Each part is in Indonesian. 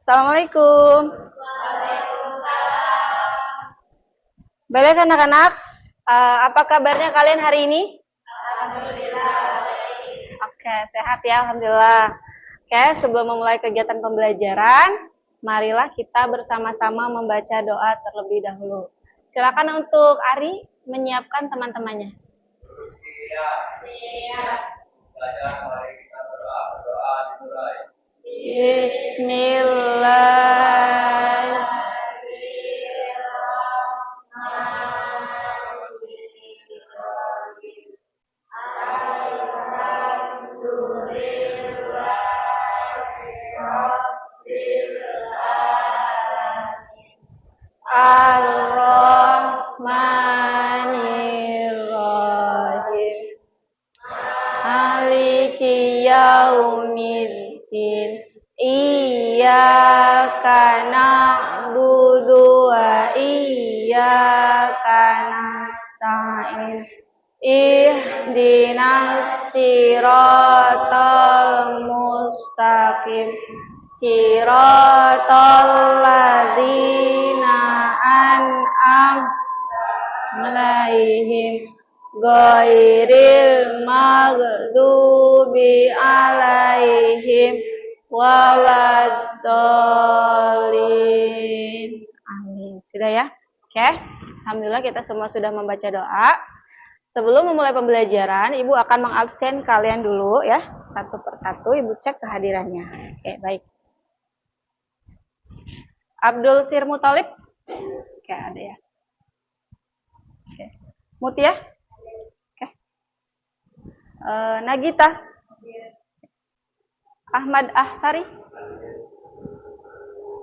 Assalamualaikum. Baik anak-anak, apa kabarnya kalian hari ini? Oke, sehat ya, alhamdulillah. Oke, sebelum memulai kegiatan pembelajaran, marilah kita bersama-sama membaca doa terlebih dahulu. Silakan untuk Ari menyiapkan teman-temannya. Siap. Mari kita berdoa dimulai. Bismillah. Ar-Rahmanir-Rahim. Maliki yaumiddin. Iyyaka na'budu wa iyyaka nasta'in. Ihdinas siratal mustaqim. Siratal ladzina an'amta 'alaihim ghairil maghdubi 'alaihim waladdallin. Amin. Sudah ya? Oke. Alhamdulillah kita semua sudah membaca doa. Sebelum memulai pembelajaran, Ibu akan mengabsen kalian dulu ya. Satu persatu Ibu cek kehadirannya. Oke, baik. Abdul Sir Muthalib? Oke, ada ya. Oke. Mutia? Oke. Nagita? Ahmad Ahsari?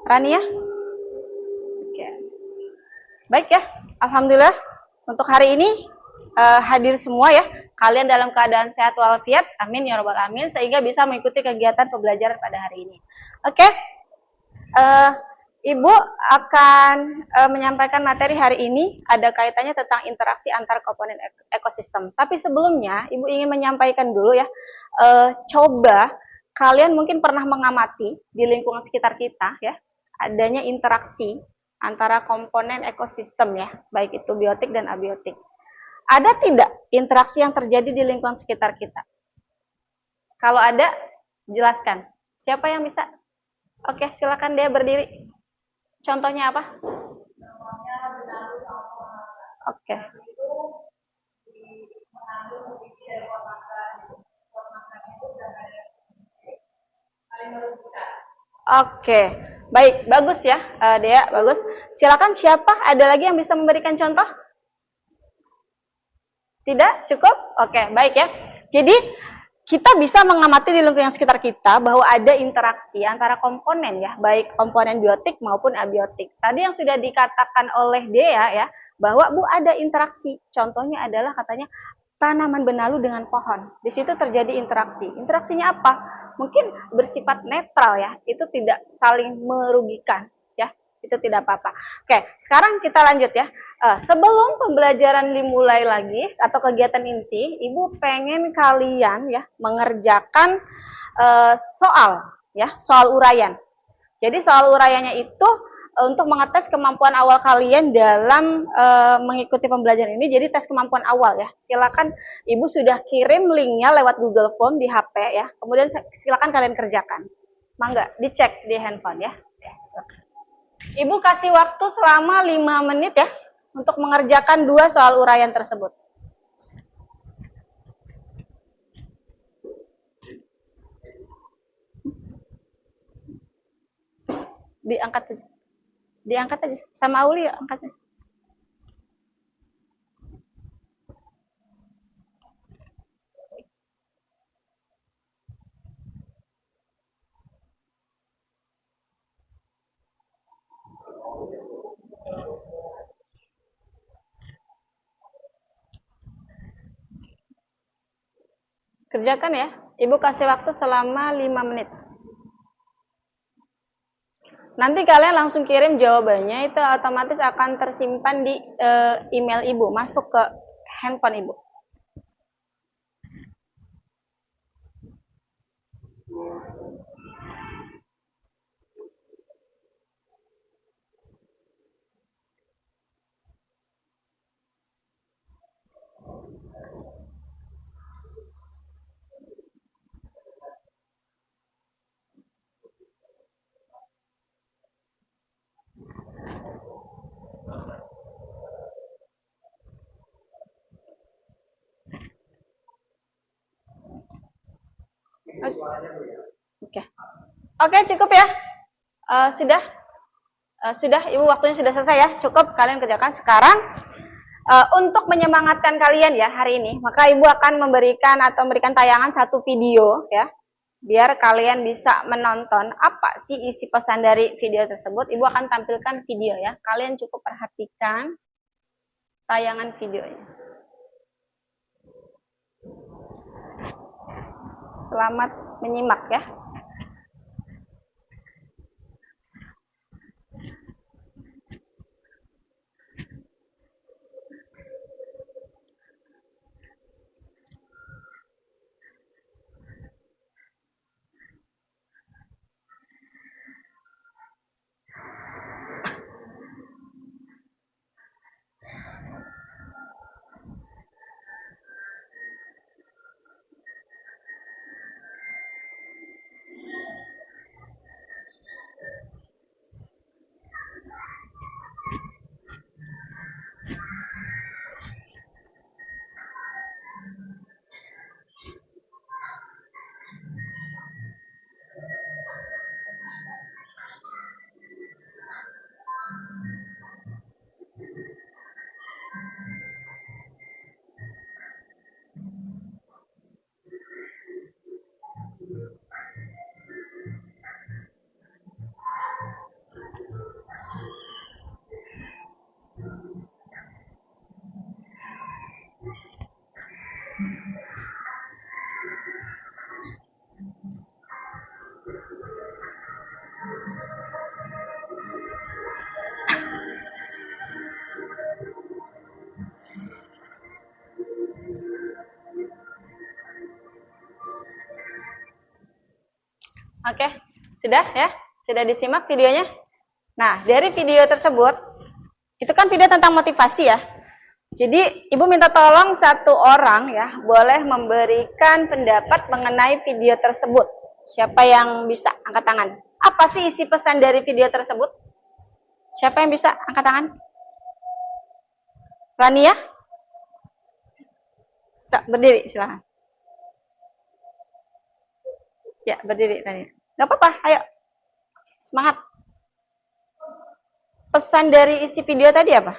Rania? Oke. Baik ya, alhamdulillah untuk hari ini hadir semua ya. Kalian dalam keadaan sehat walafiat, amin ya robbal alamin, sehingga bisa mengikuti kegiatan pembelajaran pada hari ini. Oke, Ibu akan menyampaikan materi hari ini ada kaitannya tentang interaksi antar komponen ekosistem. Tapi sebelumnya, Ibu ingin menyampaikan dulu ya, coba kalian mungkin pernah mengamati di lingkungan sekitar kita ya, adanya interaksi antara komponen ekosistem ya, baik itu biotik dan abiotik. Ada tidak interaksi yang terjadi di lingkungan sekitar kita? Kalau ada, jelaskan. Siapa yang bisa? Oke, silakan dia berdiri. Contohnya apa? Oke. Oke, baik, bagus ya, Dea, bagus. Silakan siapa? Ada lagi yang bisa memberikan contoh? Tidak? Cukup? Oke, baik ya. Jadi, kita bisa mengamati di lingkungan sekitar kita bahwa ada interaksi antara komponen ya, baik komponen biotik maupun abiotik. Tadi yang sudah dikatakan oleh Dea ya, bahwa Bu ada interaksi. Contohnya adalah katanya tanaman benalu dengan pohon. Di situ terjadi interaksi. Interaksinya apa? Mungkin bersifat netral ya, itu tidak saling merugikan ya, itu tidak apa-apa. Oke, sekarang kita lanjut ya. Sebelum pembelajaran dimulai lagi atau kegiatan inti, Ibu pengen kalian ya mengerjakan soal uraian. Jadi soal uraiannya itu untuk mengetes kemampuan awal kalian dalam mengikuti pembelajaran ini. Jadi tes kemampuan awal ya. Silakan Ibu sudah kirim linknya lewat Google Form di HP ya. Kemudian silakan kalian kerjakan. Mangga dicek di handphone ya. Ibu kasih waktu selama 5 menit ya untuk mengerjakan 2 soal uraian tersebut. Diangkat aja. Diangkat aja. Sama Auli ya, angkatnya. Kerjakan ya. Ibu kasih waktu selama 5 menit. Nanti kalian langsung kirim jawabannya, itu otomatis akan tersimpan di email Ibu, masuk ke handphone Ibu. Oke. Oke, cukup ya. Sudah. Sudah, Ibu waktunya sudah selesai ya. Cukup kalian kerjakan sekarang. Untuk menyemangatkan kalian ya hari ini, maka Ibu akan memberikan tayangan satu video ya, biar kalian bisa menonton apa sih isi pesan dari video tersebut. Ibu akan tampilkan video ya. Kalian cukup perhatikan tayangan videonya. Selamat menyimak ya. Oke, sudah ya? Sudah disimak videonya? Nah, dari video tersebut, itu kan video tentang motivasi ya. Jadi, Ibu minta tolong satu orang ya, boleh memberikan pendapat mengenai video tersebut. Siapa yang bisa angkat tangan? Apa sih isi pesan dari video tersebut? Siapa yang bisa angkat tangan? Rania? Berdiri, silahkan. Ya, berdiri Rania. Gak apa-apa, ayo. Semangat. Pesan dari isi video tadi apa?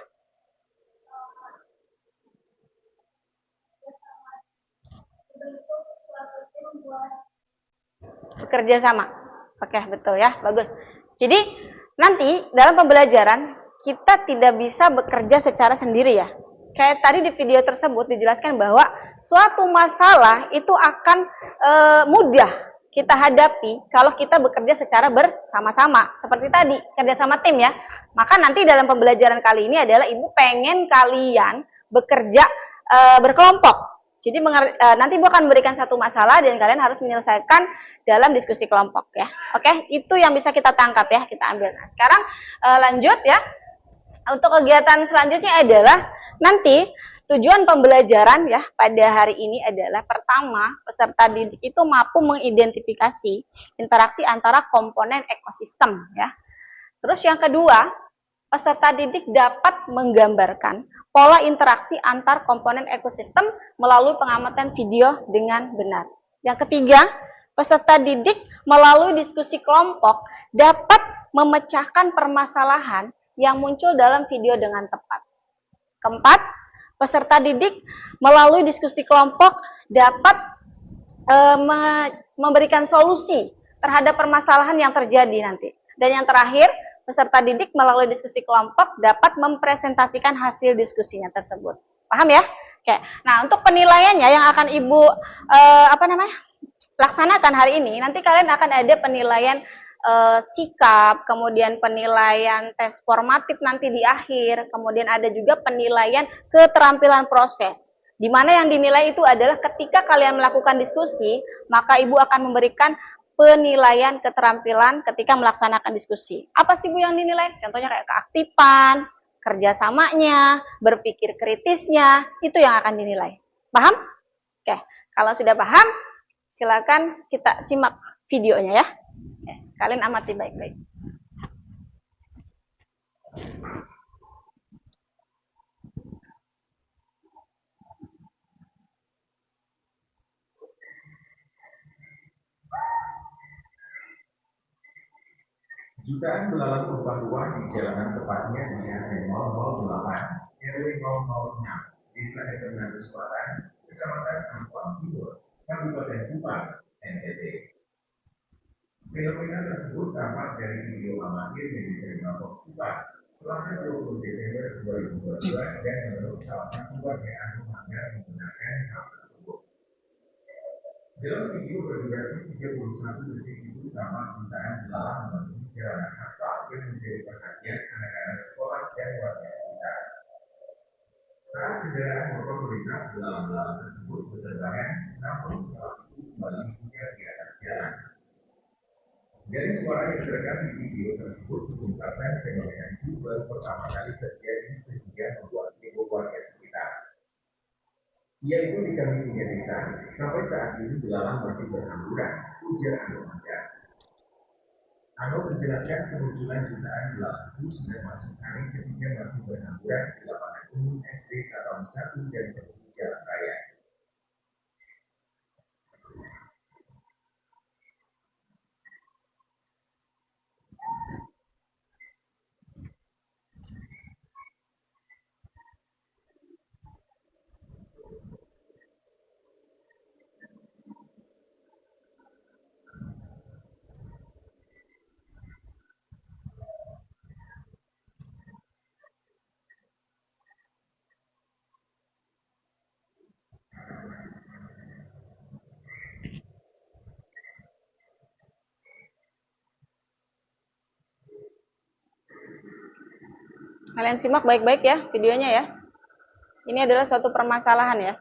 Bekerja sama. Oke, betul ya, bagus. Jadi, nanti dalam pembelajaran, kita tidak bisa bekerja secara sendiri ya. Kayak tadi di video tersebut dijelaskan bahwa suatu masalah itu akan mudah kita hadapi kalau kita bekerja secara bersama-sama. Seperti tadi, kerja sama tim ya. Maka nanti dalam pembelajaran kali ini adalah Ibu pengen kalian bekerja berkelompok. Jadi nanti Ibu akan memberikan satu masalah dan kalian harus menyelesaikan dalam diskusi kelompok ya. Oke, itu yang bisa kita tangkap ya, kita ambil. Nah, sekarang lanjut ya. Untuk kegiatan selanjutnya adalah nanti tujuan pembelajaran ya pada hari ini adalah pertama, peserta didik itu mampu mengidentifikasi interaksi antara komponen ekosistem ya. Terus yang kedua, peserta didik dapat menggambarkan pola interaksi antar komponen ekosistem melalui pengamatan video dengan benar. Yang ketiga, peserta didik melalui diskusi kelompok dapat memecahkan permasalahan yang muncul dalam video dengan tepat. Keempat, peserta didik melalui diskusi kelompok dapat memberikan solusi terhadap permasalahan yang terjadi nanti. Dan yang terakhir, peserta didik melalui diskusi kelompok dapat mempresentasikan hasil diskusinya tersebut. Paham ya? Oke. Nah, untuk penilaiannya yang akan Ibu laksanakan hari ini, nanti kalian akan ada penilaian sikap, kemudian penilaian tes formatif nanti di akhir, kemudian ada juga penilaian keterampilan proses. Di mana yang dinilai itu adalah ketika kalian melakukan diskusi, maka Ibu akan memberikan penilaian keterampilan ketika melaksanakan diskusi. Apa sih Bu yang dinilai? Contohnya kayak keaktifan, kerjasamanya, berpikir kritisnya, itu yang akan dinilai. Paham? Oke, kalau sudah paham, silakan kita simak videonya ya. Kalian amati baik-baik. Jutaan belalang tumpah-ruah di jalanan tepatnya di RT 008, RW 006, Desa Eternatu Selatan, Kecamatan Ampang Timur, Kabupaten Kupang, NTT. Fenomena tersebut tampak dari video amatir yang diterima Pos Kupang Selasa 20 Desember 2022 dan menurut salah satu warga rumahnya menggunakan hal tersebut. Dalam video berdurasi 31 detik itu tampak jutaan belalang memenuhi jalanan aspal yang menjadi perhatian anak-anak sekolah dan warga sekitar. Saat kendaraan motor melintas, belalang-belalang tersebut berterbangan, namun setelah itu kembali mengingat di atas jalan. Dari suara yang terekam di video tersebut mengungkapkan fenomena itu baru pertama kali terjadi sehingga membuat heboh warga sekitar. Ia itu di kami punya desa, sampai saat ini belalang masih berhamburan, ujar Ananda. Ano menjelaskan kemunculan jutaan belalang itu sudah masuk angin ketika masih berhamburan di lapangan umum SD Katam 1 dan tepi jalan raya. Kalian simak baik-baik ya videonya ya. Ini adalah suatu permasalahan ya.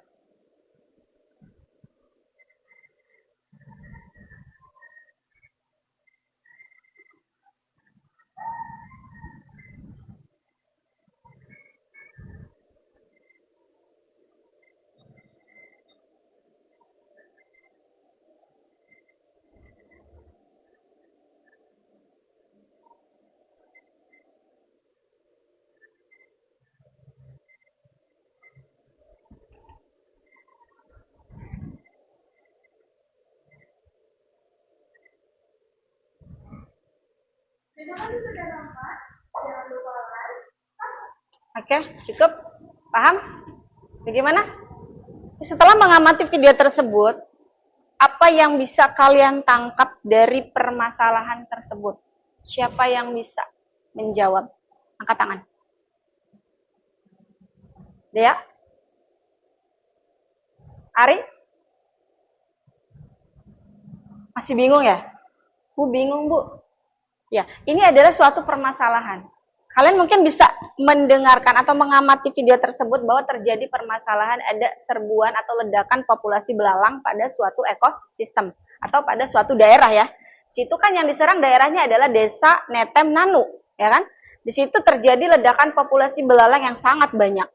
Oke, cukup? Paham? Bagaimana? Setelah mengamati video tersebut, apa yang bisa kalian tangkap dari permasalahan tersebut? Siapa yang bisa menjawab? Angkat tangan. Dea? Ari? Masih bingung ya? Bu bingung, Bu. Ya, ini adalah suatu permasalahan. Kalian mungkin bisa mendengarkan atau mengamati video tersebut bahwa terjadi permasalahan ada serbuan atau ledakan populasi belalang pada suatu ekosistem atau pada suatu daerah ya. Situ kan yang diserang daerahnya adalah Desa Netem Nanu, ya kan? Di situ terjadi ledakan populasi belalang yang sangat banyak.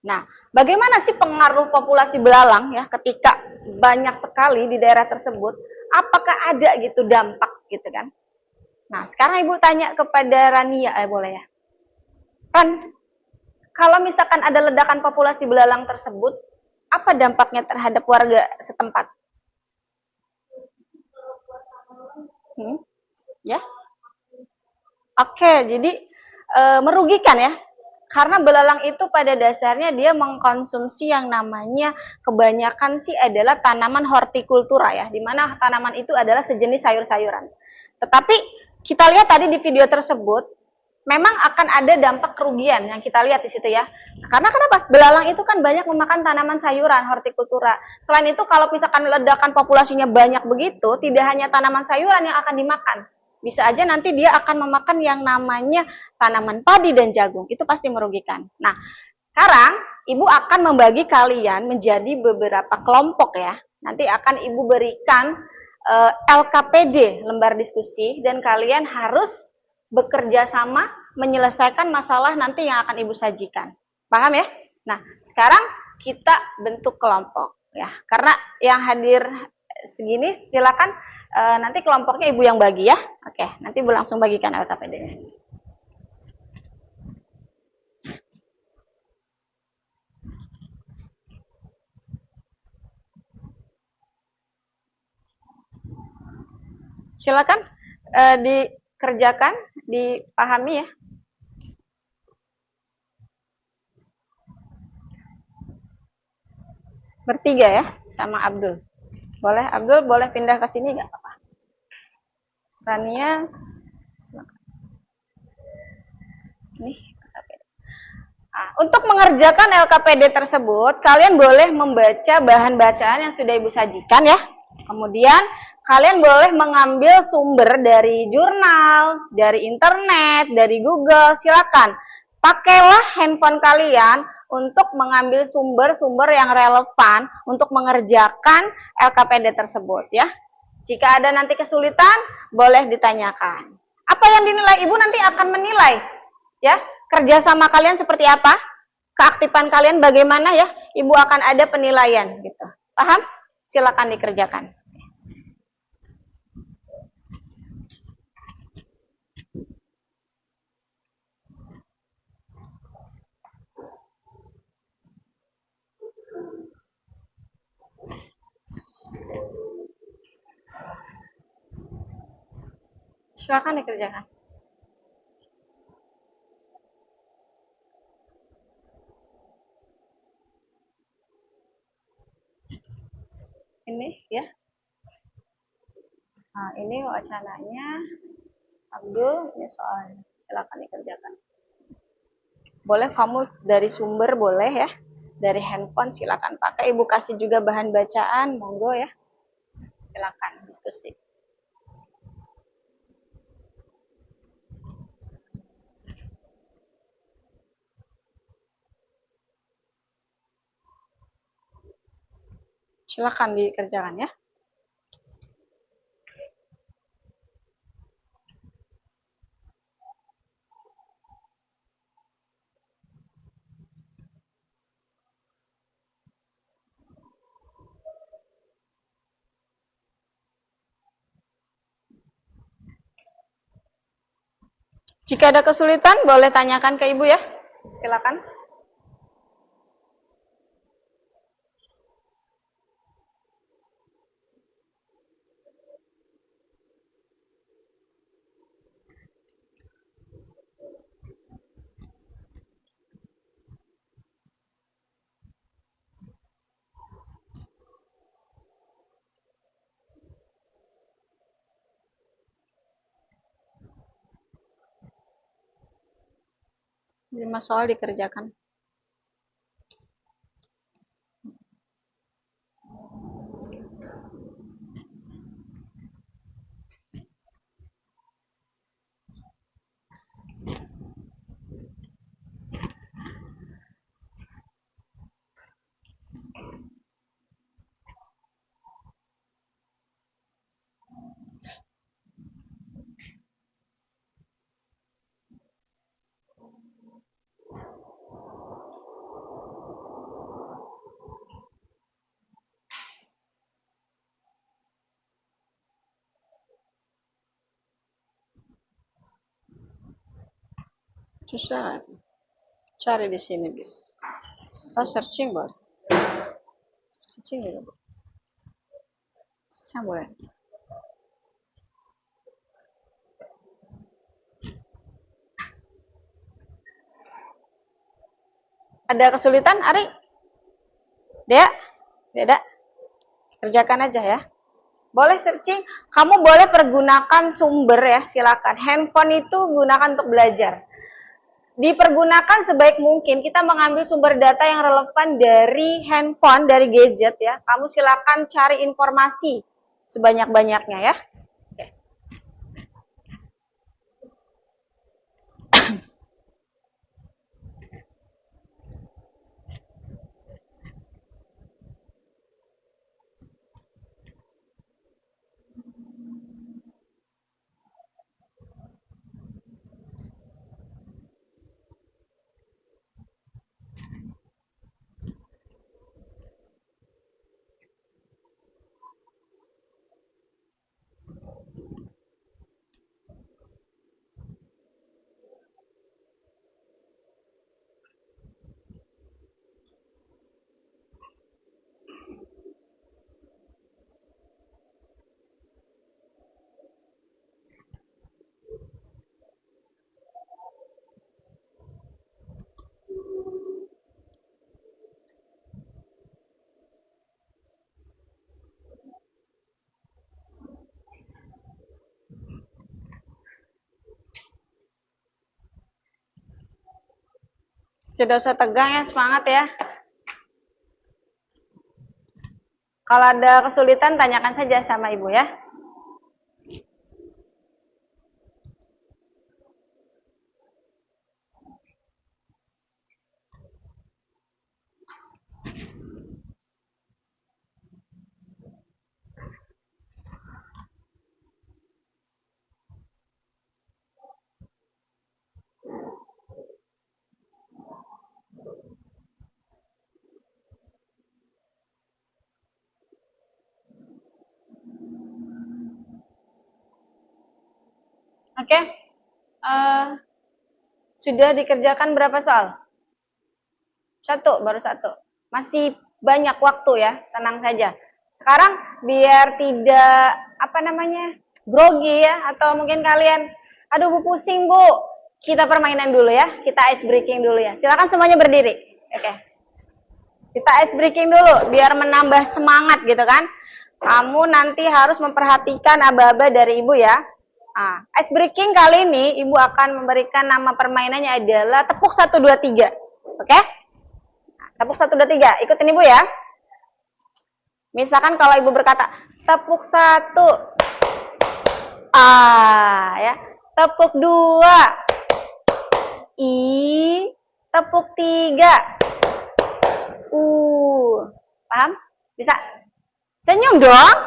Nah, bagaimana sih pengaruh populasi belalang ya ketika banyak sekali di daerah tersebut? Apakah ada gitu dampak gitu kan? Nah, sekarang Ibu tanya kepada Rania, boleh ya? Ran, kalau misalkan ada ledakan populasi belalang tersebut, apa dampaknya terhadap warga setempat? Ya? Oke, jadi merugikan ya. Karena belalang itu pada dasarnya dia mengkonsumsi yang namanya kebanyakan sih adalah tanaman hortikultura ya, di mana tanaman itu adalah sejenis sayur-sayuran. Tetapi kita lihat tadi di video tersebut, memang akan ada dampak kerugian yang kita lihat di situ ya. Karena kenapa? Belalang itu kan banyak memakan tanaman sayuran, hortikultura. Selain itu kalau misalkan ledakan populasinya banyak begitu, tidak hanya tanaman sayuran yang akan dimakan, bisa aja nanti dia akan memakan yang namanya tanaman padi dan jagung. Itu pasti merugikan. Nah, sekarang Ibu akan membagi kalian menjadi beberapa kelompok ya. Nanti akan Ibu berikan LKPD, lembar diskusi, dan kalian harus bekerja sama menyelesaikan masalah nanti yang akan Ibu sajikan. Paham ya? Nah, sekarang kita bentuk kelompok ya. Karena yang hadir segini silakan nanti kelompoknya Ibu yang bagi ya. Oke, nanti Ibu langsung bagikan LKPD-nya. Silakan dikerjakan, dipahami ya. Bertiga ya, sama Abdul. Boleh, Abdul boleh pindah ke sini nggak apa-apa. Rania, silakan. Nih, LKPD. Nah, untuk mengerjakan LKPD tersebut, kalian boleh membaca bahan bacaan yang sudah Ibu sajikan ya. Kemudian, kalian boleh mengambil sumber dari jurnal, dari internet, dari Google, silakan. Pakailah handphone kalian untuk mengambil sumber-sumber yang relevan untuk mengerjakan LKPD tersebut ya. Jika ada nanti kesulitan, boleh ditanyakan. Apa yang dinilai Ibu nanti akan menilai ya, kerjasama kalian seperti apa, keaktifan kalian bagaimana ya, Ibu akan ada penilaian gitu. Paham? Silakan dikerjakan. Silakan dikerjakan. Ini ya. Nah, ini wacananya Abdul, ini soalnya. Silakan dikerjakan. Boleh kamu dari sumber boleh ya. Dari handphone silakan pakai. Ibu kasih juga bahan bacaan, monggo ya. Silakan diskusi. Silakan dikerjakan ya. Jika ada kesulitan, boleh tanyakan ke Ibu ya. Silakan. Lima soal dikerjakan. Susah. Cari di sini bisa. Oh, searching boleh. Searching juga boleh. Boleh. Ada kesulitan, Ari? Dea? Deda? Kerjakan aja ya. Boleh searching, kamu boleh pergunakan sumber ya, silakan. Handphone itu gunakan untuk belajar. Dipergunakan sebaik mungkin, kita mengambil sumber data yang relevan dari handphone, dari gadget ya. Kamu silakan cari informasi sebanyak-banyaknya ya. Tidak usah tegang ya, semangat ya. Kalau ada kesulitan, tanyakan saja sama ibu ya. Oke. Sudah dikerjakan berapa soal? Satu, baru satu. Masih banyak waktu ya, tenang saja. Sekarang biar tidak grogi ya, atau mungkin kalian, aduh bu pusing bu, kita permainan dulu ya, kita ice breaking dulu ya. Silakan semuanya berdiri. Oke. Kita ice breaking dulu, biar menambah semangat gitu kan. Kamu nanti harus memperhatikan aba-aba dari ibu ya. Nah, ice breaking kali ini ibu akan memberikan nama permainannya adalah tepuk 1, 2, 3. Oke? Tepuk 1, 2, 3. Ikutin ibu ya. Misalkan kalau ibu berkata, tepuk 1. Ya. Tepuk 2. I. Tepuk 3. Paham? Bisa? Senyum dong.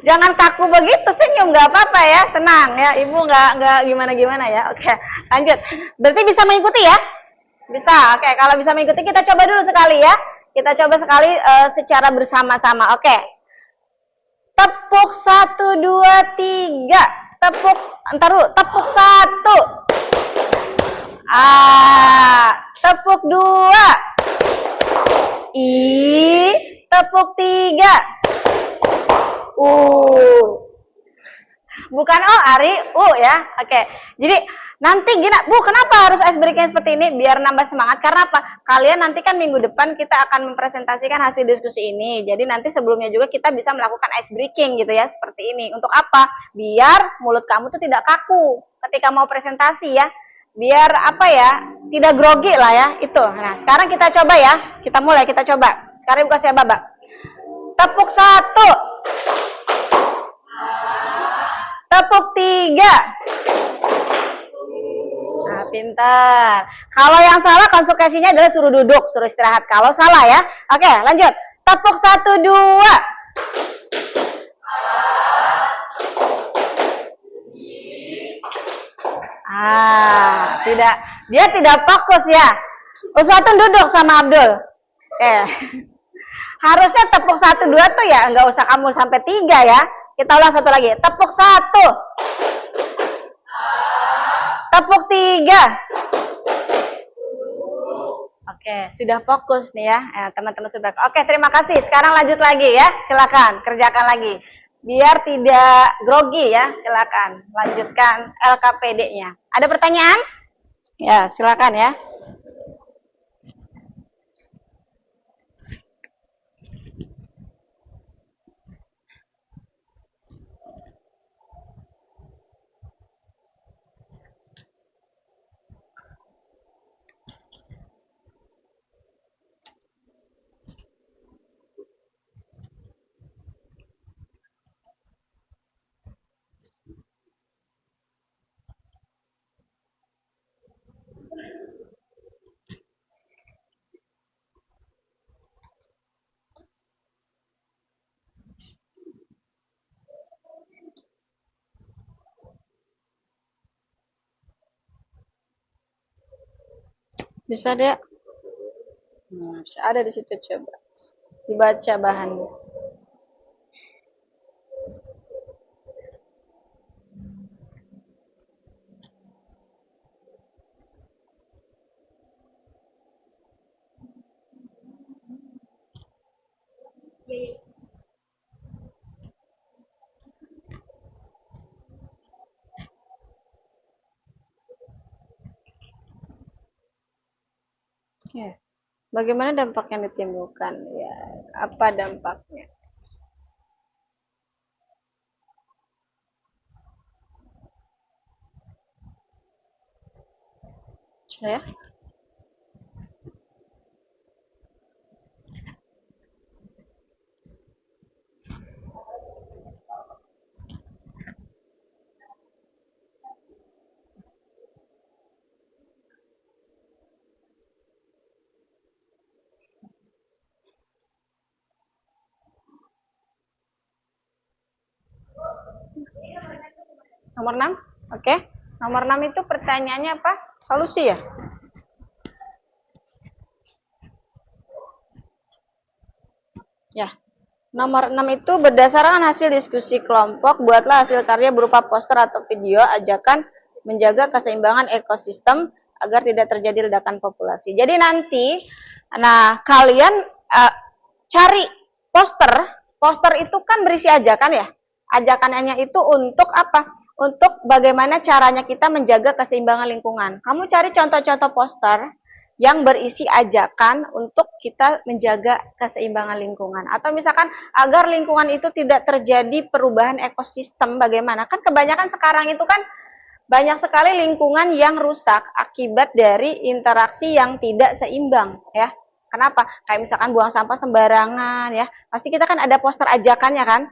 Jangan kaku begitu, senyum nggak apa-apa ya, tenang ya, ibu nggak gimana-gimana ya. Oke, lanjut. Berarti bisa mengikuti ya? Bisa. Oke, kalau bisa mengikuti kita coba dulu sekali ya. Kita coba sekali secara bersama-sama. Oke. Tepuk 1, 2, 3. Tepuk, entar dulu. Tepuk 1. Tepuk 2. Tepuk 3. Bukan Ari, ya. Oke. Jadi nanti gini, Bu, kenapa harus ice breaking seperti ini? Biar nambah semangat. Karena apa? Kalian nanti kan minggu depan kita akan mempresentasikan hasil diskusi ini. Jadi nanti sebelumnya juga kita bisa melakukan ice breaking gitu ya, seperti ini. Untuk apa? Biar mulut kamu tuh tidak kaku ketika mau presentasi ya. Biar tidak grogi lah ya, itu. Nah, sekarang kita coba ya. Kita mulai, kita coba. Sekarang ibu kasih Baba. Tepuk 1. Tepuk 3. Nah, pintar. Kalau yang salah konsekuensinya adalah suruh duduk, suruh istirahat. Kalau salah ya. Oke, lanjut. Tepuk 1, 2. Dia tidak fokus ya. Uswatun duduk sama Abdul. Harusnya tepuk 1, 2 tuh ya, nggak usah kamu sampai 3 ya. Kita ulang satu lagi. Tepuk 1. Tepuk 3. Oke, sudah fokus nih ya. Teman-teman sudah. Oke, terima kasih. Sekarang lanjut lagi ya. Silakan, kerjakan lagi. Biar tidak grogi ya, silakan. Lanjutkan LKPD-nya. Ada pertanyaan? Ya, silakan ya. Bisa deh. Bisa ada di situ, coba dibaca bahannya. Ya. Bagaimana dampak yang ditimbulkan? Ya, apa dampaknya? Ya. Nomor 6? Oke. Nomor 6 itu pertanyaannya apa? Solusi ya? Ya. Nomor 6 itu berdasarkan hasil diskusi kelompok, buatlah hasil karya berupa poster atau video ajakan menjaga keseimbangan ekosistem agar tidak terjadi ledakan populasi. Jadi nanti, kalian cari poster. Poster itu kan berisi ajakan ya. Ajakannya itu untuk apa? Untuk bagaimana caranya kita menjaga keseimbangan lingkungan. Kamu cari contoh-contoh poster yang berisi ajakan untuk kita menjaga keseimbangan lingkungan. Atau misalkan agar lingkungan itu tidak terjadi perubahan ekosistem, bagaimana? Kan kebanyakan sekarang itu kan banyak sekali lingkungan yang rusak akibat dari interaksi yang tidak seimbang ya. Kenapa? Kayak misalkan buang sampah sembarangan ya. Pasti kita kan ada poster ajakannya kan.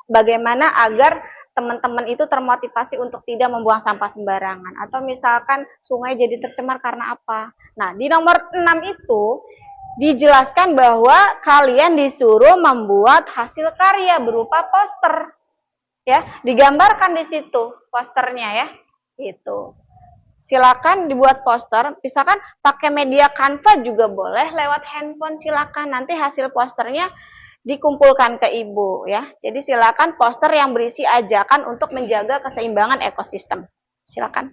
Bagaimana agar teman-teman itu termotivasi untuk tidak membuang sampah sembarangan. Atau misalkan sungai jadi tercemar karena apa? Nah, di nomor 6 itu dijelaskan bahwa kalian disuruh membuat hasil karya berupa poster. Ya, digambarkan di situ posternya ya. Gitu. Silakan dibuat poster, misalkan pakai media Canva juga boleh, lewat handphone silakan. Nanti hasil posternya dikumpulkan ke ibu ya. Jadi silakan poster yang berisi ajakan untuk menjaga keseimbangan ekosistem. Silakan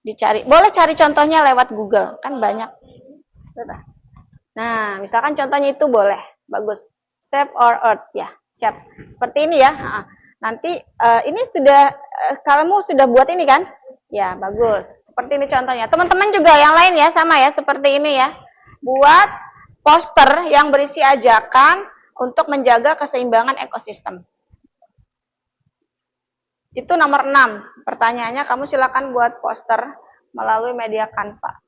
dicari. Boleh cari contohnya lewat Google, kan banyak. Nah, misalkan contohnya itu boleh, bagus. Save our Earth ya, siap. Seperti ini ya. Nanti ini sudah kamu sudah buat ini kan? Ya, bagus. Seperti ini contohnya. Teman-teman juga yang lain ya, sama ya, seperti ini ya. Buat poster yang berisi ajakan untuk menjaga keseimbangan ekosistem. Itu nomor 6. Pertanyaannya, kamu silakan buat poster melalui media Canva.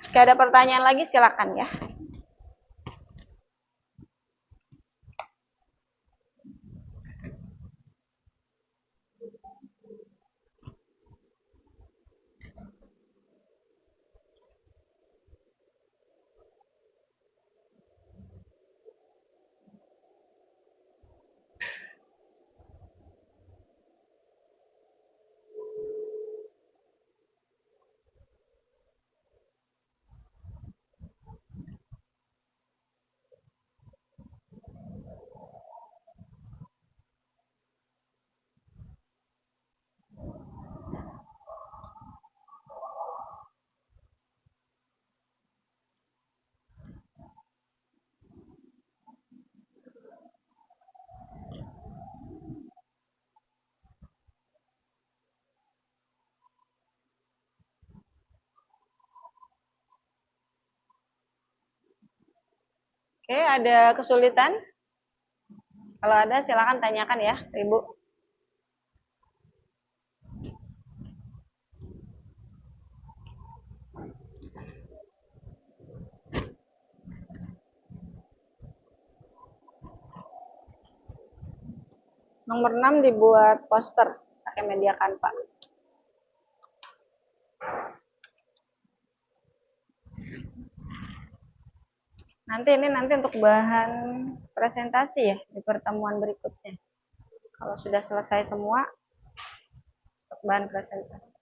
Jika ada pertanyaan lagi, silakan ya. Oke, ada kesulitan? Kalau ada silakan tanyakan ya, Ibu. Nomor 6 dibuat poster pakai media Canva. Nanti untuk bahan presentasi ya di pertemuan berikutnya. Kalau sudah selesai semua, untuk bahan presentasi.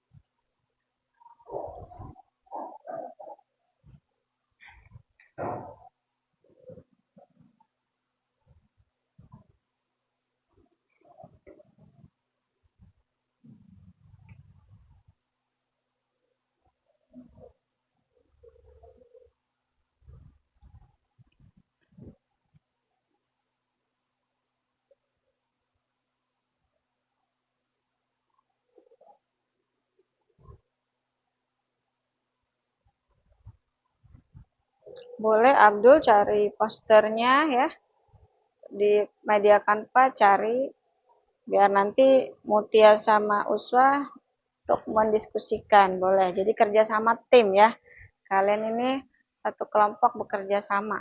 Boleh Abdul cari posternya ya di media Canva, cari biar nanti Mutia sama Uswa untuk mendiskusikan, boleh. Jadi kerja sama tim ya. Kalian ini satu kelompok bekerja sama.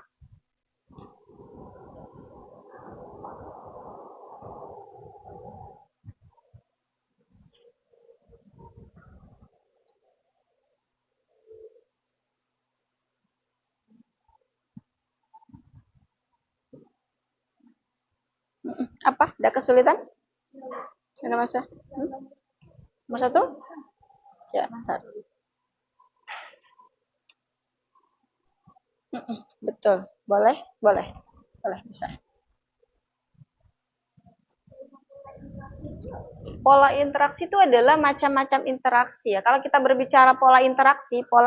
Apa? Ada kesulitan? Ada masa? Nomor 1? Ya, satu. Betul. Boleh? Boleh. Boleh, bisa. Pola interaksi itu adalah macam-macam interaksi ya. Kalau kita berbicara pola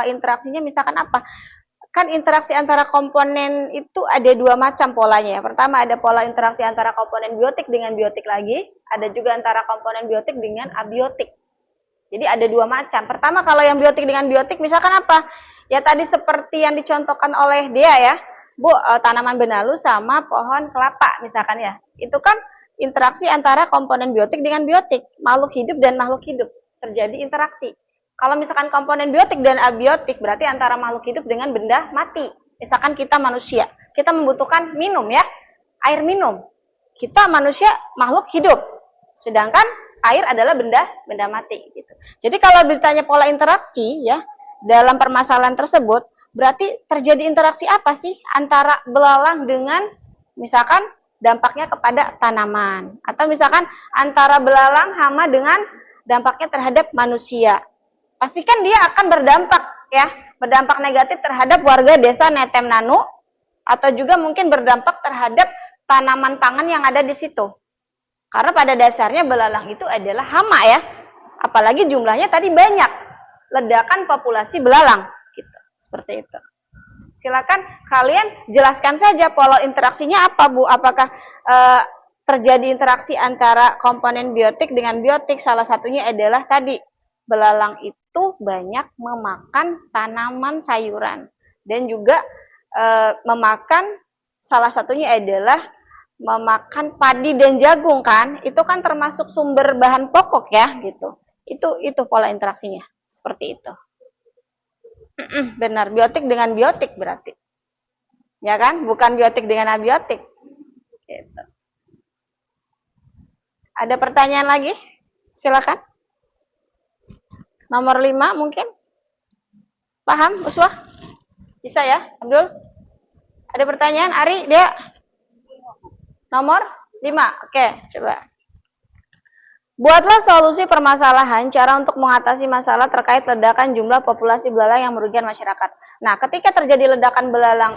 interaksinya misalkan apa? Kan interaksi antara komponen itu ada dua macam polanya. Pertama ada pola interaksi antara komponen biotik dengan biotik lagi. Ada juga antara komponen biotik dengan abiotik. Jadi ada dua macam. Pertama kalau yang biotik dengan biotik misalkan apa? Ya tadi seperti yang dicontohkan oleh dia ya. Bu, tanaman benalu sama pohon kelapa misalkan ya. Itu kan interaksi antara komponen biotik dengan biotik, makhluk hidup dan makhluk hidup. Terjadi interaksi. Kalau misalkan komponen biotik dan abiotik berarti antara makhluk hidup dengan benda mati. Misalkan kita manusia, kita membutuhkan minum ya, air minum. Kita manusia makhluk hidup. Sedangkan air adalah benda mati gitu. Jadi kalau ditanya pola interaksi ya, dalam permasalahan tersebut berarti terjadi interaksi apa sih antara belalang dengan misalkan dampaknya kepada tanaman atau misalkan antara belalang hama dengan dampaknya terhadap manusia. Pastikan dia akan berdampak ya, berdampak negatif terhadap warga desa Netem Nanu atau juga mungkin berdampak terhadap tanaman pangan yang ada di situ. Karena pada dasarnya belalang itu adalah hama ya. Apalagi jumlahnya tadi banyak. Ledakan populasi belalang gitu. Seperti itu. Silakan kalian jelaskan saja pola interaksinya apa, Bu? Apakah terjadi interaksi antara komponen biotik dengan biotik? Salah satunya adalah tadi belalang itu banyak memakan tanaman sayuran dan juga memakan salah satunya adalah memakan padi dan jagung kan? Itu kan termasuk sumber bahan pokok ya gitu. Itu pola interaksinya seperti itu. Benar, biotik dengan biotik berarti. Ya kan? Bukan biotik dengan abiotik. Gitu. Ada pertanyaan lagi? Silakan. Nomor 5 mungkin? Paham, Uswah? Bisa ya, Abdul? Ada pertanyaan, Ari, Dea? Nomor 5. Oke, coba. Buatlah solusi permasalahan cara untuk mengatasi masalah terkait ledakan jumlah populasi belalang yang merugikan masyarakat. Nah, ketika terjadi ledakan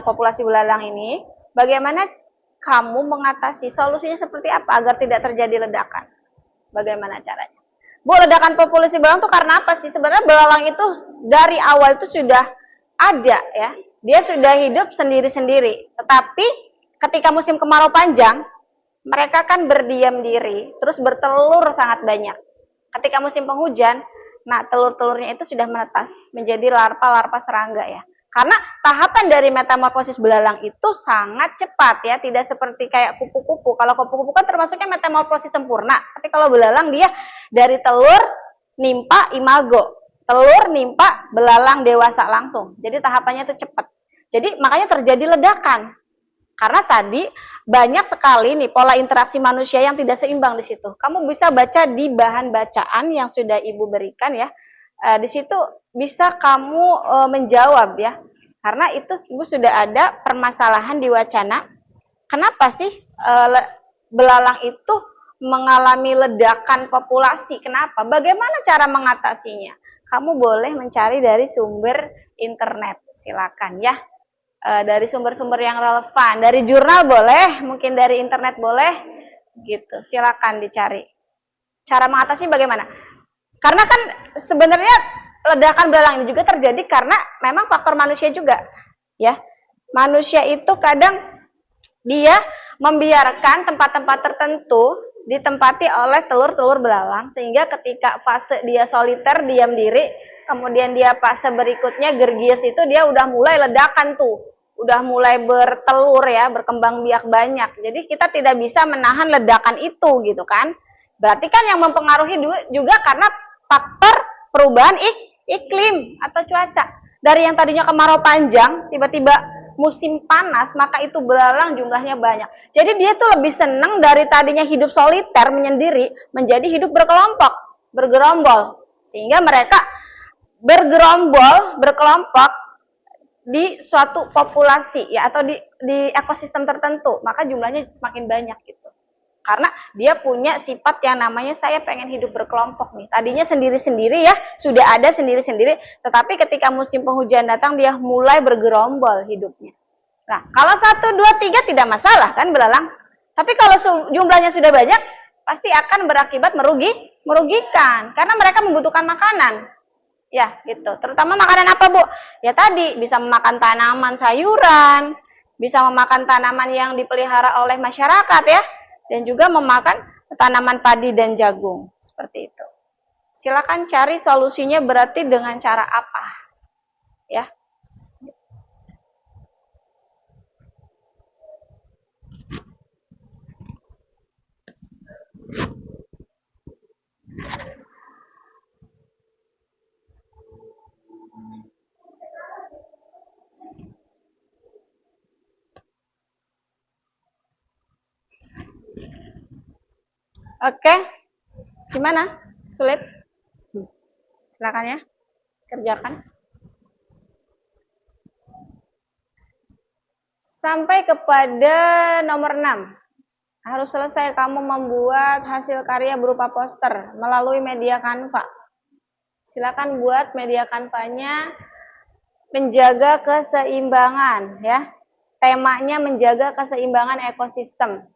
populasi belalang ini, bagaimana kamu mengatasi? Solusinya seperti apa agar tidak terjadi ledakan? Bagaimana caranya? Bu, ledakan populasi belalang itu karena apa sih? Sebenarnya belalang itu dari awal itu sudah ada ya. Dia sudah hidup sendiri-sendiri. Tetapi ketika musim kemarau panjang, mereka kan berdiam diri, terus bertelur sangat banyak. Ketika musim penghujan, nah telur-telurnya itu sudah menetas menjadi larva-larva serangga ya. Karena tahapan dari metamorfosis belalang itu sangat cepat ya, tidak seperti kayak kupu-kupu. Kalau kupu-kupu kan termasuknya metamorfosis sempurna, tapi kalau belalang dia dari telur nimpa imago, telur nimpa belalang dewasa langsung. Jadi tahapannya itu cepat. Jadi makanya terjadi ledakan. Karena tadi banyak sekali nih pola interaksi manusia yang tidak seimbang di situ. Kamu bisa baca di bahan bacaan yang sudah Ibu berikan ya. Di situ bisa kamu menjawab ya. Karena itu Ibu sudah ada permasalahan di wacana. Kenapa sih belalang itu mengalami ledakan populasi? Kenapa? Bagaimana cara mengatasinya? Kamu boleh mencari dari sumber internet. Silakan ya. Dari sumber-sumber yang relevan, dari jurnal boleh, mungkin dari internet boleh, gitu. Silakan dicari. Cara mengatasi bagaimana? Karena kan sebenarnya ledakan belalang ini juga terjadi karena memang faktor manusia juga, ya. Manusia itu kadang dia membiarkan tempat-tempat tertentu ditempati oleh telur-telur belalang sehingga ketika fase dia soliter diam diri, kemudian dia fase berikutnya gergies itu dia udah mulai ledakan tuh, udah mulai bertelur ya, berkembang biak banyak. Jadi kita tidak bisa menahan ledakan itu gitu kan. Berarti kan yang mempengaruhi juga karena faktor perubahan iklim atau cuaca. Dari yang tadinya kemarau panjang, tiba-tiba musim panas, maka itu belalang jumlahnya banyak. Jadi dia tuh lebih senang dari tadinya hidup soliter menyendiri menjadi hidup berkelompok, bergerombol. Sehingga mereka berkelompok di suatu populasi ya atau di ekosistem tertentu, maka jumlahnya semakin banyak gitu. Karena dia punya sifat yang namanya saya pengen hidup berkelompok nih. Tadinya sendiri-sendiri ya, sudah ada sendiri-sendiri, tetapi ketika musim penghujan datang dia mulai bergerombol hidupnya. Nah, kalau 1, 2, 3 tidak masalah kan belalang. Tapi kalau jumlahnya sudah banyak, pasti akan berakibat merugikan. Karena mereka membutuhkan makanan. Ya, gitu. Terutama makanan apa, Bu? Ya tadi, bisa memakan tanaman sayuran, bisa memakan tanaman yang dipelihara oleh masyarakat ya, dan juga memakan tanaman padi dan jagung. Seperti itu. Silakan cari solusinya berarti dengan cara apa? Ya. Oke. Gimana? Sulit? Silakan ya. Kerjakan. Sampai kepada nomor 6. Harus selesai kamu membuat hasil karya berupa poster melalui media Canva. Silakan buat media Canva-nya menjaga keseimbangan ya. Temanya menjaga keseimbangan ekosistem.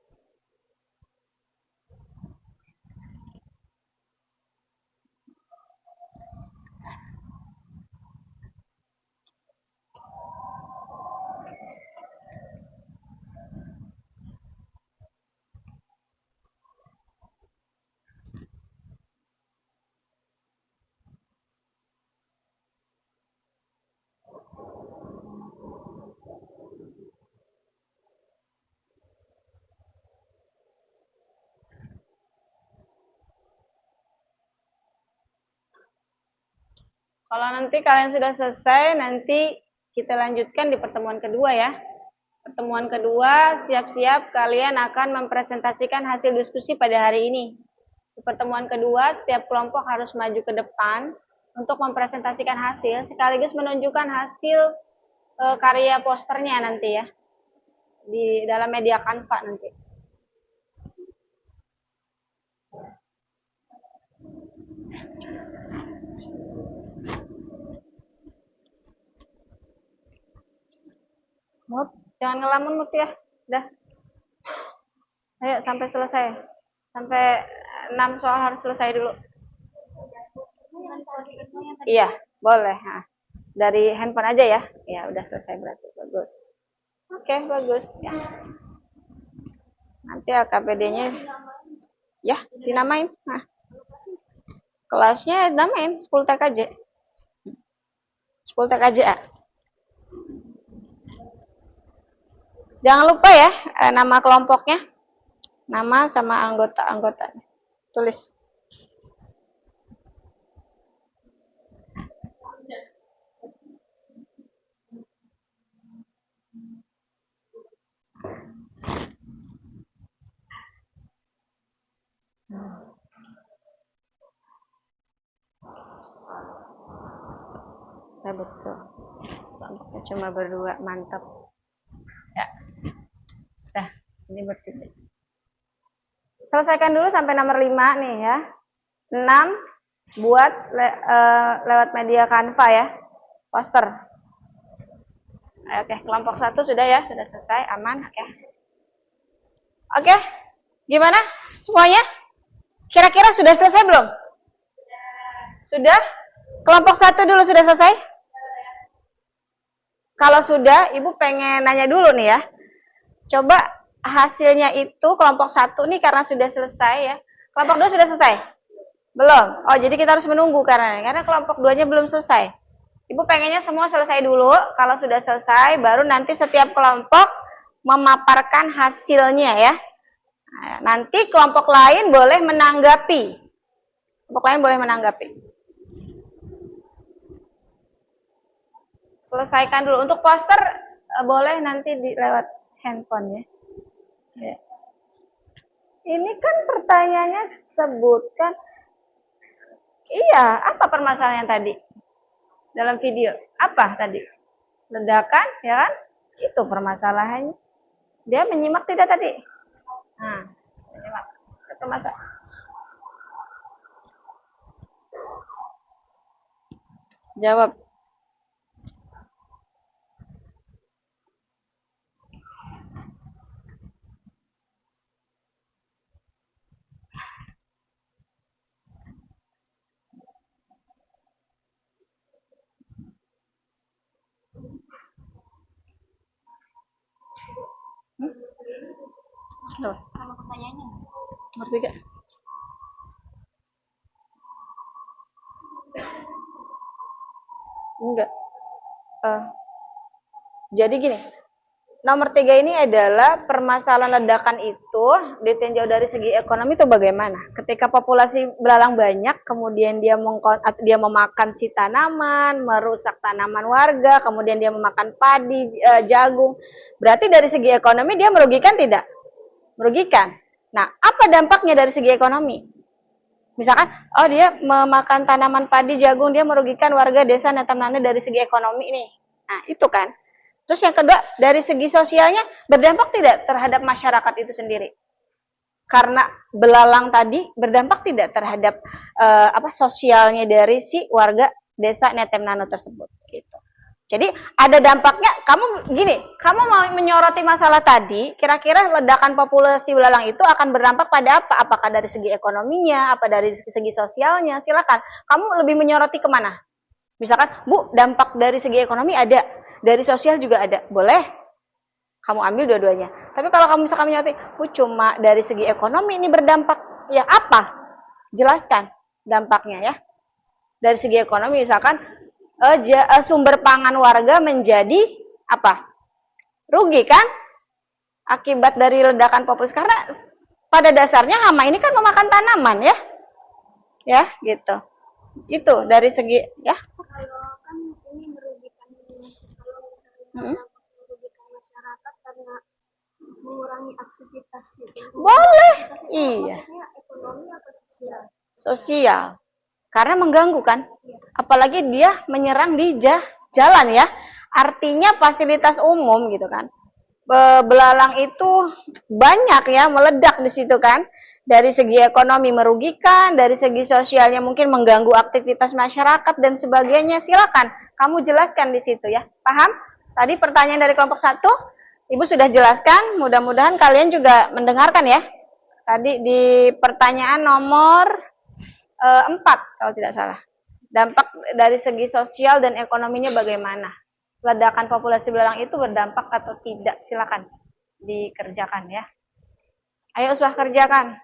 Kalau nanti kalian sudah selesai, nanti kita lanjutkan di pertemuan kedua ya. Pertemuan kedua, siap-siap kalian akan mempresentasikan hasil diskusi pada hari ini. Di pertemuan kedua, setiap kelompok harus maju ke depan untuk mempresentasikan hasil, sekaligus menunjukkan hasil karya posternya nanti ya, di dalam media Canva nanti. Mut, jangan ngelamun Mut ya. Udah. Ayo sampai selesai. Sampai 6 soal harus selesai dulu. Iya, boleh. Nah, dari handphone aja ya. Ya, udah selesai berarti. Bagus. Oke, bagus. Ya. Nanti AKPD-nya ya dinamain. Nah, kelasnya namain 10 TKJ. 10 TKJA. Jangan lupa ya nama kelompoknya. Nama sama anggota-anggotanya. Tulis. Ya betul. Kelompoknya cuma berdua, mantap. Ya. Nah, ini bertiga. Selesaikan dulu sampai nomor 5 nih ya. 6 buat lewat media Canva ya. Poster. Oke, kelompok 1 sudah ya, sudah selesai, aman. Oke. Gimana semuanya? Kira-kira sudah selesai belum? Sudah? Kelompok 1 dulu sudah selesai? Kalau sudah, Ibu pengen nanya dulu nih ya. Coba hasilnya itu kelompok 1 nih karena sudah selesai ya. Kelompok 2 sudah selesai? Belum. Oh, jadi kita harus menunggu karena kelompok 2-nya belum selesai. Ibu pengennya semua selesai dulu. Kalau sudah selesai, baru nanti setiap kelompok memaparkan hasilnya ya. Nah, nanti kelompok lain boleh menanggapi. Kelompok lain boleh menanggapi. Selesaikan dulu. Untuk poster boleh nanti lewat handphone ya. Ya. Ini kan pertanyaannya sebutkan. Iya, apa permasalahan tadi? Dalam video. Apa tadi? Ledakan, ya kan? Itu permasalahannya. Dia menyimak tidak tadi? Nah, menyimak. permasalahan. Jawab. Loh, Kalau pertanyaannya nomor 3. Enggak. Jadi gini, nomor 3 ini adalah permasalahan ledakan itu ditinjau dari segi ekonomi itu bagaimana. Ketika populasi belalang banyak, kemudian dia memakan si tanaman, merusak tanaman warga, kemudian dia memakan padi, jagung. Berarti dari segi ekonomi dia merugikan tidak? Merugikan. Nah, apa dampaknya dari segi ekonomi? Misalkan, oh dia memakan tanaman padi, jagung, dia merugikan warga desa Netemnane dari segi ekonomi nih. Nah, itu kan. Terus yang kedua, dari segi sosialnya berdampak tidak terhadap masyarakat itu sendiri? Karena belalang tadi berdampak tidak terhadap sosialnya dari si warga desa Netemnane tersebut gitu. Jadi ada dampaknya. Kamu mau menyoroti masalah tadi, kira-kira ledakan populasi belalang itu akan berdampak pada apa? Apakah dari segi ekonominya, apa dari segi sosialnya? Silakan. Kamu lebih menyoroti kemana? Misalkan, Bu, dampak dari segi ekonomi ada, dari sosial juga ada. Boleh? Kamu ambil dua-duanya. Tapi kalau kamu misalkan menyoroti, Bu, cuma dari segi ekonomi ini berdampak. Ya apa? Jelaskan dampaknya ya. Dari segi ekonomi misalkan, sumber pangan warga menjadi apa? Rugi kan? Akibat dari ledakan populasi. Karena pada dasarnya hama ini kan memakan tanaman ya. Ya, gitu. Itu dari segi ya. kalau kan ini merugikan kalau misalnya merugikan masyarakat karena mengurangi aktivitas gitu. Boleh. Iya. Maksudnya ekonomi atau sosial? Sosial. Karena mengganggu kan? Apalagi dia menyerang di jalan ya. Artinya fasilitas umum gitu kan. Belalang itu banyak ya, meledak di situ kan. Dari segi ekonomi merugikan, dari segi sosialnya mungkin mengganggu aktivitas masyarakat dan sebagainya. Silakan kamu jelaskan di situ ya. Paham? Tadi pertanyaan dari kelompok 1, Ibu sudah jelaskan. Mudah-mudahan kalian juga mendengarkan ya. Tadi di pertanyaan nomor 4 kalau tidak salah. Dampak dari segi sosial dan ekonominya bagaimana? Ledakan populasi belalang itu berdampak atau tidak? Silakan dikerjakan ya. Ayo uswah kerjakan.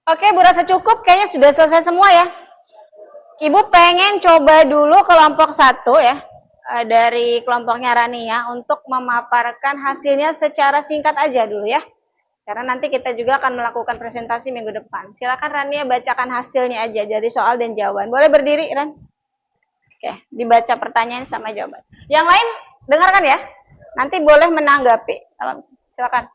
Oke, Bu rasa cukup, kayaknya sudah selesai semua ya. Ibu pengen coba dulu kelompok 1 ya, dari kelompoknya Rania untuk memaparkan hasilnya secara singkat aja dulu ya. Karena nanti kita juga akan melakukan presentasi minggu depan. Silakan Rania bacakan hasilnya aja dari soal dan jawaban. Boleh berdiri, Ran? Oke, dibaca pertanyaan sama jawaban. Yang lain dengarkan ya. Nanti boleh menanggapi. Silakan.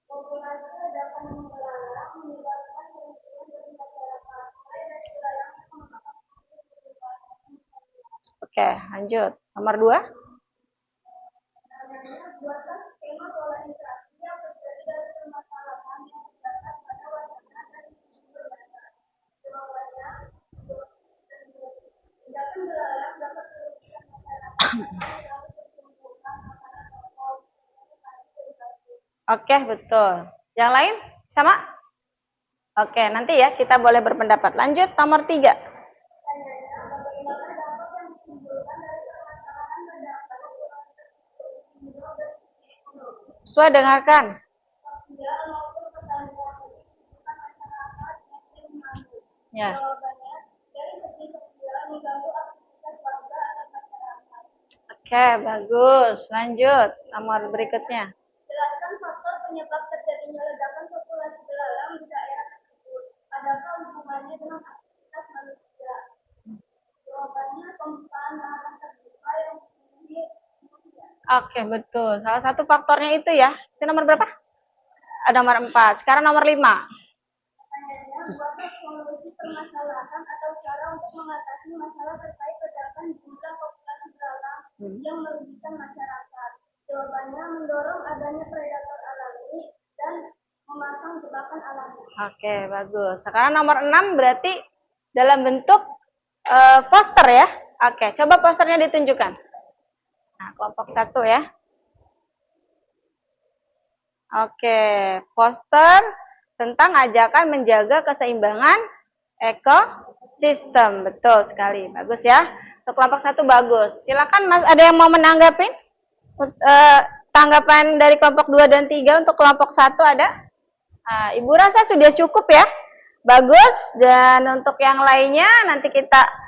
Populasi ledakan belalang menyebabkan kerugian bagi masyarakat, mulai dari belalang yang memakan Oke, lanjut. Nomor 2. buatlah skema pola interaksi yang terjadi dari permasalahan yang terdapat pada wacana dan sumber data. Jawabannya, tindakan belalang dapat merugikan masyarakat karena dapat berkumpulkan makanan pokok. Oke, betul. Yang lain? Sama? Oke, nanti ya kita boleh berpendapat. Lanjut, nomor 3. Bagaimana dampak yang ditimbulkan dari permasalahan ledakan populasi tersebut ditinjau dari segi ekonomi, Sua dengarkan. sosial maupun pertanian bagi kehidupan masyarakat yang mengganggu. Ya. Jawabannya, dari segi sosial mengganggu aktivitas warga dan masyarakat. Oke, bagus. Lanjut, nomor berikutnya. Jelaskan faktor penyebab terjadinya ledakan populasi belalang di daerah tersebut. Adakah hubungannya dengan aktivitas manusia? Jawabannya, pembukaan lahan terbuka yang Oke, betul. Salah satu faktornya itu ya. Itu nomor berapa? Nomor 4. Sekarang nomor 5. Pertanyaannya, buatlah solusi permasalahan atau cara untuk mengatasi masalah terkait pergerakan jumlah populasi belalang yang merugikan masyarakat. Jawabannya, mendorong adanya predator alami dan memasang jebakan alami. Oke, bagus. Sekarang nomor 6 berarti dalam bentuk poster ya. Oke, coba posternya ditunjukkan. Nah, kelompok 1 ya. Oke, poster tentang ajakan menjaga keseimbangan ekosistem. Betul sekali. Bagus ya. Untuk kelompok 1 bagus. Silakan Mas, ada yang mau menanggapi? Tanggapan dari kelompok 2 dan 3 untuk kelompok 1 ada? Nah, Ibu rasa sudah cukup ya. Bagus. Dan untuk yang lainnya nanti kita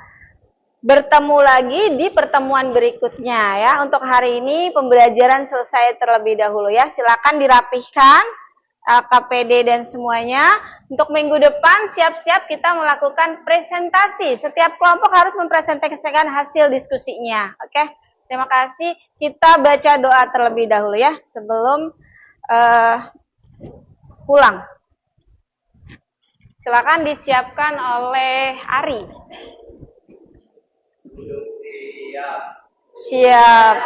bertemu lagi di pertemuan berikutnya ya. Untuk hari ini pembelajaran selesai terlebih dahulu ya. Silakan dirapihkan KPD dan semuanya. Untuk minggu depan siap-siap kita melakukan presentasi. Setiap kelompok harus mempresentasikan hasil diskusinya. Oke. Terima kasih. Kita baca doa terlebih dahulu ya sebelum pulang. Silakan disiapkan oleh Ari. Siap.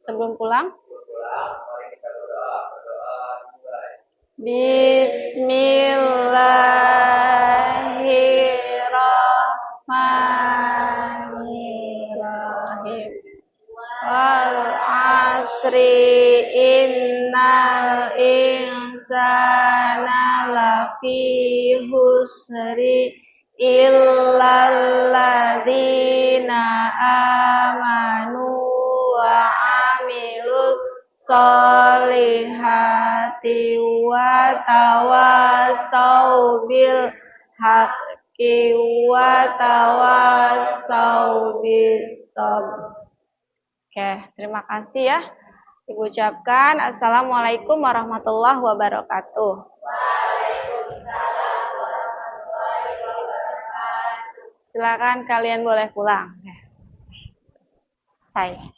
Sebelum pulang? Bismillahirrahmanirrahim. Wal asri innal insana lafi husri illalladzina amanu wa amilus solihati wa tawasau bil haqqi wa tawasau bis sabr. Oke, terima kasih ya. Ibu ucapkan Assalamualaikum warahmatullahi wabarakatuh. Waalaikumsalam warahmatullahi wabarakatuh. Silakan kalian boleh pulang. Selesai.